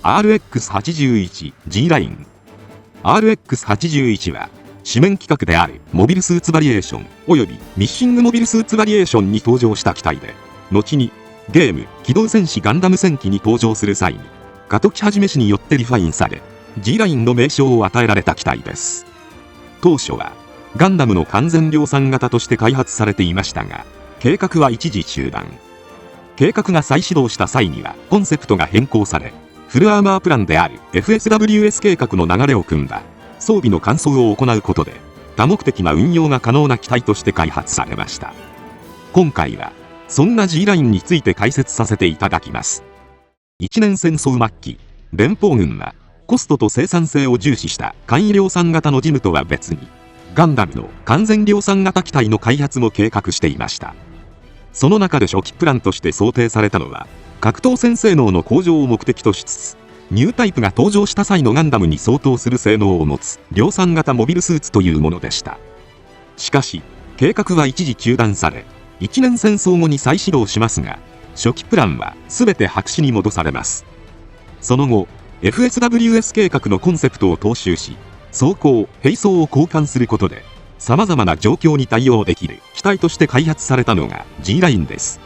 RX81G ライン。RX81 は紙面規格であるモビルスーツバリエーションおよびミッシングモビルスーツバリエーションに登場した機体で、後にゲーム機動戦士ガンダム戦記に登場する際に加藤木はじめ氏によってリファインされ G ラインの名称を与えられた機体です。当初はガンダムの完全量産型として開発されていましたが、計画は一時中断。計画が再始動した際にはコンセプトが変更され、フルアーマープランである FSWS 計画の流れを組んだ装備の換装を行うことで多目的な運用が可能な機体として開発されました。今回はそんな G ラインについて解説させていただきます。一年戦争末期、連邦軍はコストと生産性を重視した簡易量産型の事務とは別に、ガンダムの完全量産型機体の開発も計画していました。その中で初期プランとして想定されたのは、格闘戦性能の向上を目的としつつ、ニュータイプが登場した際のガンダムに相当する性能を持つ量産型モビルスーツというものでした。しかし、計画は一時中断され、一年戦争後に再始動しますが、初期プランは全て白紙に戻されます。その後、FSWS 計画のコンセプトを踏襲し、装甲・兵装を交換することで、様々な状況に対応できる機体として開発されたのが G ラインです。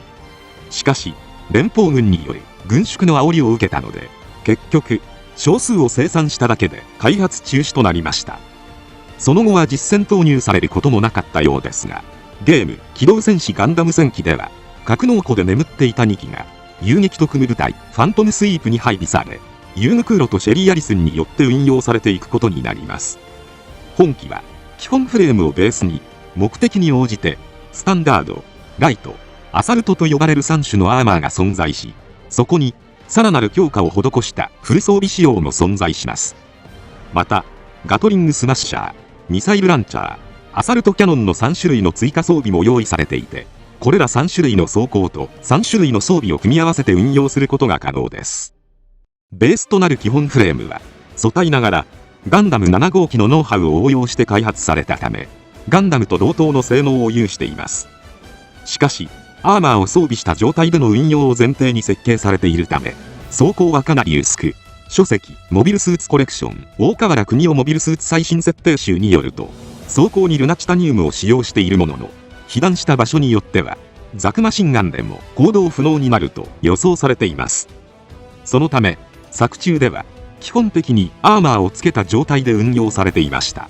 しかし、連邦軍による軍縮の煽りを受けたので、結局、少数を生産しただけで開発中止となりました。その後は実戦投入されることもなかったようですが、ゲーム機動戦士ガンダム戦記では、格納庫で眠っていた2機が、遊撃特務部隊ファントムスイープに配備され、ユーグクーロとシェリー・アリスンによって運用されていくことになります。本機は、基本フレームをベースに目的に応じてスタンダード、ライト、アサルトと呼ばれる3種のアーマーが存在し、そこにさらなる強化を施したフル装備仕様も存在します。またガトリングスマッシャー、ミサイルランチャー、アサルトキャノンの3種類の追加装備も用意されていて、これら3種類の装甲と3種類の装備を組み合わせて運用することが可能です。ベースとなる基本フレームは素体ながらガンダム7号機のノウハウを応用して開発されたため、ガンダムと同等の性能を有しています。しかし、アーマーを装備した状態での運用を前提に設計されているため、装甲はかなり薄く、書籍、モビルスーツコレクション、大河原邦夫モビルスーツ最新設定集によると、装甲にルナチタニウムを使用しているものの、被弾した場所によっては、ザクマシンガンでも行動不能になると予想されています。そのため、作中では、基本的にアーマーをつけた状態で運用されていました。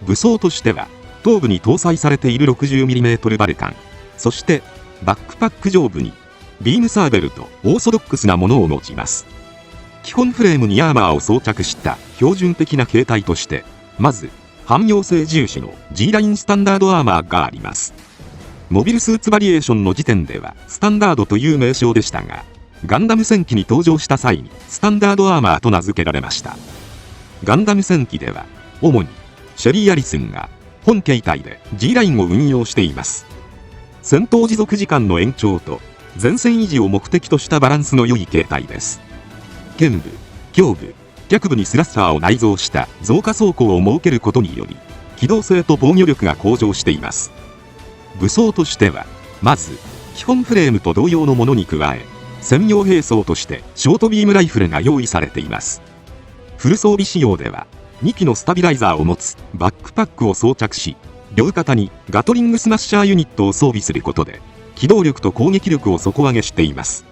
武装としては、頭部に搭載されている 60mm バルカン、そしてバックパック上部にビームサーベルとオーソドックスなものを持ちます。基本フレームにアーマーを装着した標準的な形態として、まず汎用性重視の G ラインスタンダードアーマーがあります。モビルスーツバリエーションの時点ではスタンダードという名称でしたが、ガンダム戦記に登場した際にスタンダードアーマーと名付けられました。ガンダム戦記では主にシェリー・アリスンが本形態で G ラインを運用しています。戦闘持続時間の延長と前線維持を目的としたバランスの良い形態です。剣部、胸部、脚部にスラッシャーを内蔵した増加装甲を設けることにより、機動性と防御力が向上しています。武装としては、まず基本フレームと同様のものに加え、専用兵装としてショートビームライフルが用意されています。フル装備仕様では2機のスタビライザーを持つバックパックを装着し、両肩にガトリングスマッシャーユニットを装備することで機動力と攻撃力を底上げしています。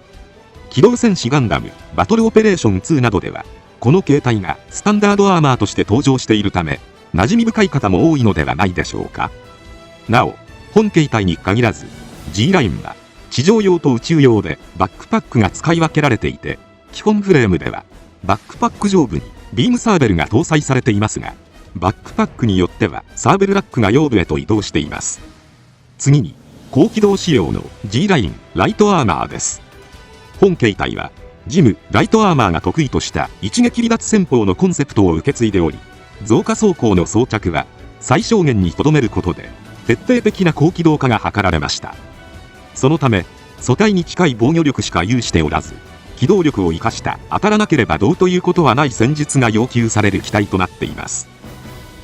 機動戦士ガンダムバトルオペレーション2などではこの形態がスタンダードアーマーとして登場しているため、馴染み深い方も多いのではないでしょうか。なお、本形態に限らず G ラインは地上用と宇宙用でバックパックが使い分けられていて、基本フレームではバックパック上部にビームサーベルが搭載されていますが、バックパックによってはサーベルラックが腰部へと移動しています。次に高機動仕様の G ラインライトアーマーです。本形態はジムライトアーマーが得意とした一撃離脱戦法のコンセプトを受け継いでおり、増加装甲の装着は最小限にとどめることで徹底的な高機動化が図られました。そのため素体に近い防御力しか有しておらず、機動力を生かした当たらなければどうということはない戦術が要求される機体となっています。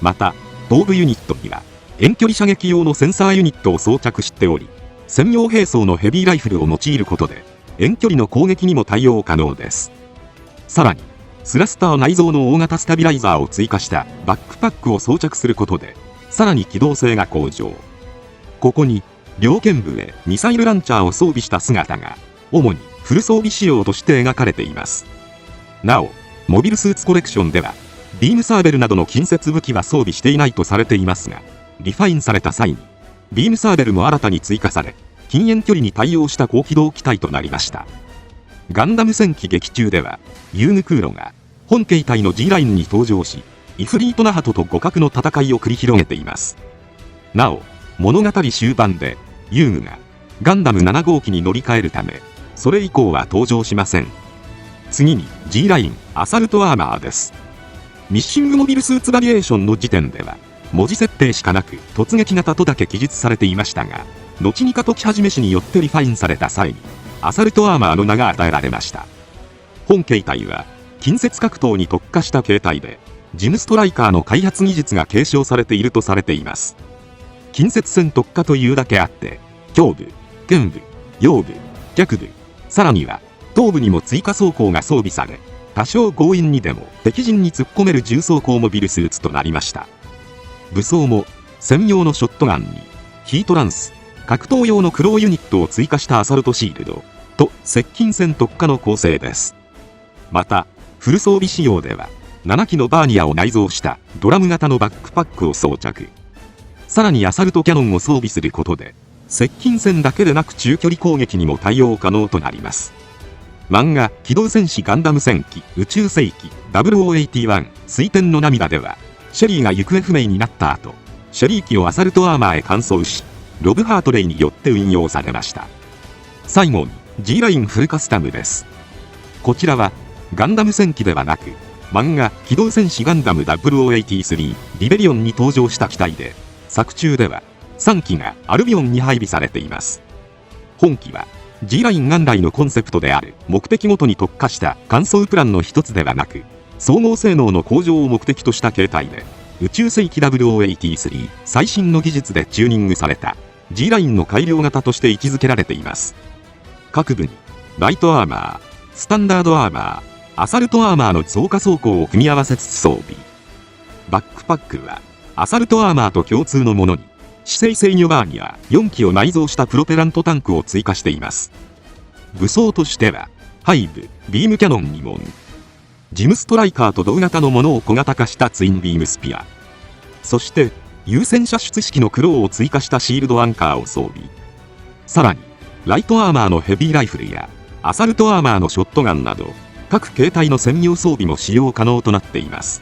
また頭部ユニットには遠距離射撃用のセンサーユニットを装着しており、専用兵装のヘビーライフルを用いることで遠距離の攻撃にも対応可能です。さらに、スラスター内蔵の大型スタビライザーを追加したバックパックを装着することで、さらに機動性が向上。ここに、両肩部へミサイルランチャーを装備した姿が、主にフル装備仕様として描かれています。なお、モビルスーツコレクションでは、ビームサーベルなどの近接武器は装備していないとされていますが、リファインされた際に、ビームサーベルも新たに追加され、近遠距離に対応した高機動機体となりました。ガンダム戦記劇中では、ユーヌクーロが本形態の G ラインに登場し、イフリートナハトと互角の戦いを繰り広げています。なお、物語終盤で、ユーグがガンダム7号機に乗り換えるため、それ以降は登場しません。次に G ラインアサルトアーマーです。ミッシングモビルスーツバリエーションの時点では、文字設定しかなく突撃型とだけ記述されていましたが、後に加藤はじめ氏によってリファインされた際に、アサルトアーマーの名が与えられました。本形態は、近接格闘に特化した形態で、ジムストライカーの開発技術が継承されているとされています。近接戦特化というだけあって、胸部、肩部、腰部、脚部、さらには頭部にも追加装甲が装備され、多少強引にでも敵陣に突っ込める重装甲モビルスーツとなりました。武装も専用のショットガンにヒートランス、格闘用のクローユニットを追加したアサルトシールドと接近戦特化の構成です。また、フル装備仕様では7機のバーニアを内蔵したドラム型のバックパックを装着。さらにアサルトキャノンを装備することで、接近戦だけでなく中距離攻撃にも対応可能となります。漫画機動戦士ガンダム戦記宇宙世紀0081水天の涙では、シェリーが行方不明になった後、シェリー機をアサルトアーマーへ換装し、ロブ・ハートレイによって運用されました。最後に G ラインフルカスタムです。こちらはガンダム戦記ではなく、漫画機動戦士ガンダム0083リベリオンに登場した機体で、作中では3機がアルビオンに配備されています。本機は G ライン元来のコンセプトである目的ごとに特化した換装プランの一つではなく、総合性能の向上を目的とした形態で、宇宙世紀0083最新の技術でチューニングされた G ラインの改良型として位置づけられています。各部にライトアーマー、スタンダードアーマー、アサルトアーマーの増加装甲を組み合わせつつ装備。バックパックはアサルトアーマーと共通のものに、姿勢制御バーニア4機を内蔵したプロペラントタンクを追加しています。武装としては、ハイブ、ビームキャノン2門、ジムストライカーと同型のものを小型化したツインビームスピア、そして有線射出式のクローを追加したシールドアンカーを装備。さらに、ライトアーマーのヘビーライフルやアサルトアーマーのショットガンなど、各形態の専用装備も使用可能となっています。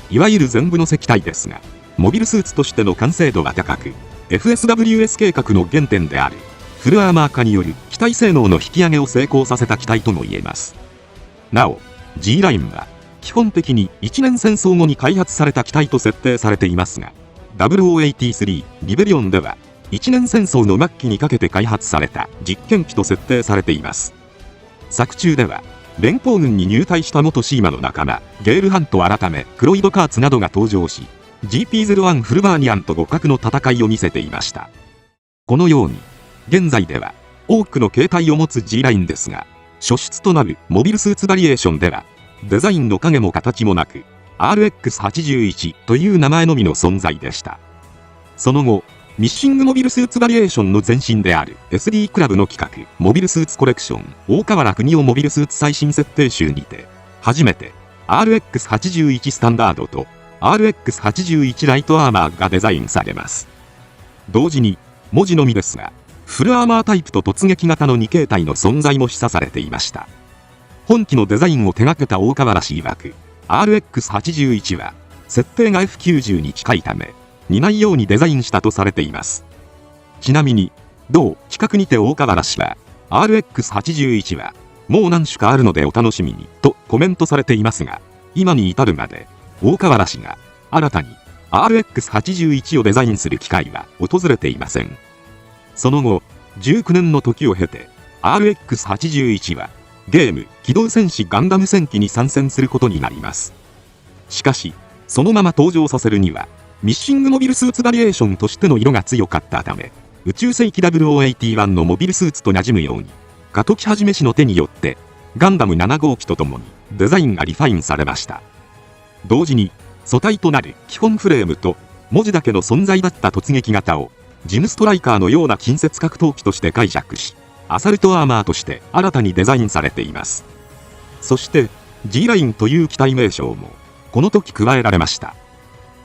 いわゆる全部の石体ですが、モビルスーツとしての完成度が高く、FSWS 計画の原点であるフルアーマー化による機体性能の引き上げを成功させた機体とも言えます。なお、G ラインは基本的に1年戦争後に開発された機体と設定されていますが、0083リベリオンでは1年戦争の末期にかけて開発された実験機と設定されています。作中では、連邦軍に入隊した元シーマの仲間ゲールハント改めクロイドカーツなどが登場し、GP01 フルバーニアンと互角の戦いを見せていました。このように、現在では多くの形態を持つ G ラインですが、初出となるモビルスーツバリエーションでは、デザインの影も形もなく、RX81 という名前のみの存在でした。その後、ミッシングモビルスーツバリエーションの前身である SD クラブの企画、モビルスーツコレクション、大河原邦夫モビルスーツ最新設定集にて、初めて RX81 スタンダードと RX81 ライトアーマーがデザインされます。同時に、文字のみですが、フルアーマータイプと突撃型の2形態の存在も示唆されていました。本機のデザインを手掛けた大河原氏曰く、RX81 は、設定が F90 に近いため、似ないようにデザインしたとされています。ちなみに、同企画にて大河原氏は、RX81 は、もう何種かあるのでお楽しみに、とコメントされていますが、今に至るまで、大河原氏が、新たに RX81 をデザインする機会は訪れていません。その後、19年の時を経て、RX81 は、ゲーム、機動戦士ガンダム戦記に参戦することになります。しかし、そのまま登場させるには、ミッシングモビルスーツバリエーションとしての色が強かったため、宇宙世紀0081のモビルスーツと馴染むように、加藤はじめ氏の手によって、ガンダム7号機とともにデザインがリファインされました。同時に素体となる基本フレームと文字だけの存在だった突撃型をジムストライカーのような近接格闘機として解釈し、アサルトアーマーとして新たにデザインされています。そして G ラインという機体名称もこの時加えられました。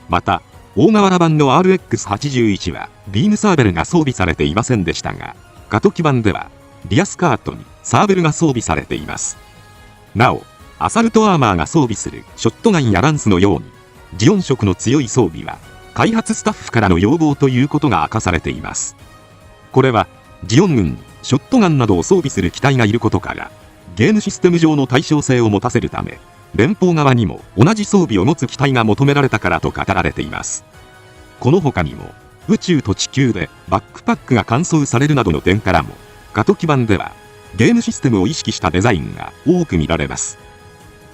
また大河原版の RX81 はビームサーベルが装備されていませんでしたが、過渡期版ではリアスカートにサーベルが装備されています。なおアサルトアーマーが装備するショットガンやランスのようにジオン色の強い装備は開発スタッフからの要望ということが明かされています。これはジオン軍にショットガンなどを装備する機体がいることからゲームシステム上の対称性を持たせるため、連邦側にも同じ装備を持つ機体が求められたからと語られています。この他にも宇宙と地球でバックパックが換装されるなどの点からも過渡期版ではゲームシステムを意識したデザインが多く見られます。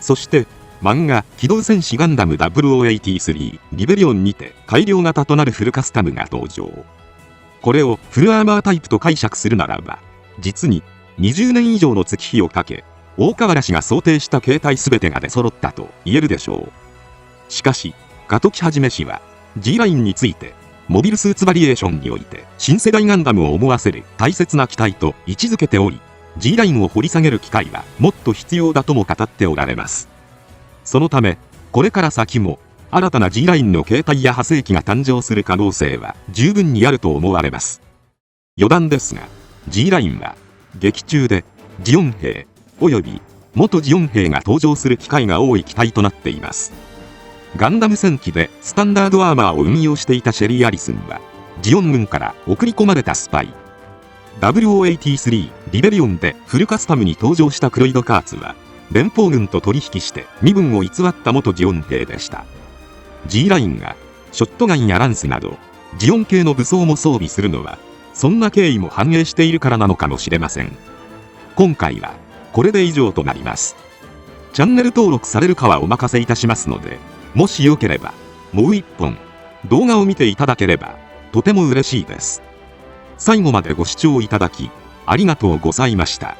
そして漫画機動戦士ガンダム0083リベリオンにて改良型となるフルカスタムが登場。これをフルアーマータイプと解釈するならば、実に20年以上の月日をかけ大河原氏が想定した形態全てが出揃ったと言えるでしょう。しかし過渡期はじめ氏は G ラインについてモビルスーツバリエーションにおいて新世代ガンダムを思わせる大切な機体と位置づけており、 G ラインを掘り下げる機会はもっと必要だとも語っておられます。そのためこれから先も新たな G ラインの形態や派生機が誕生する可能性は十分にあると思われます。余談ですが G ラインは劇中でジオン兵および元ジオン兵が登場する機会が多い機体となっています。ガンダム戦機でスタンダードアーマーを運用していたシェリー・アリスンはジオン軍から送り込まれたスパイ。0083リベリオンでフルカスタムに登場したクロイド・カーツは連邦軍と取引して身分を偽った元ジオン兵でした。 G ラインがショットガンやランスなどジオン系の武装も装備するのはそんな経緯も反映しているからなのかもしれません。今回はこれで以上となります。チャンネル登録されるかはお任せいたしますので、もしよければもう一本動画を見ていただければとても嬉しいです。最後までご視聴いただきありがとうございました。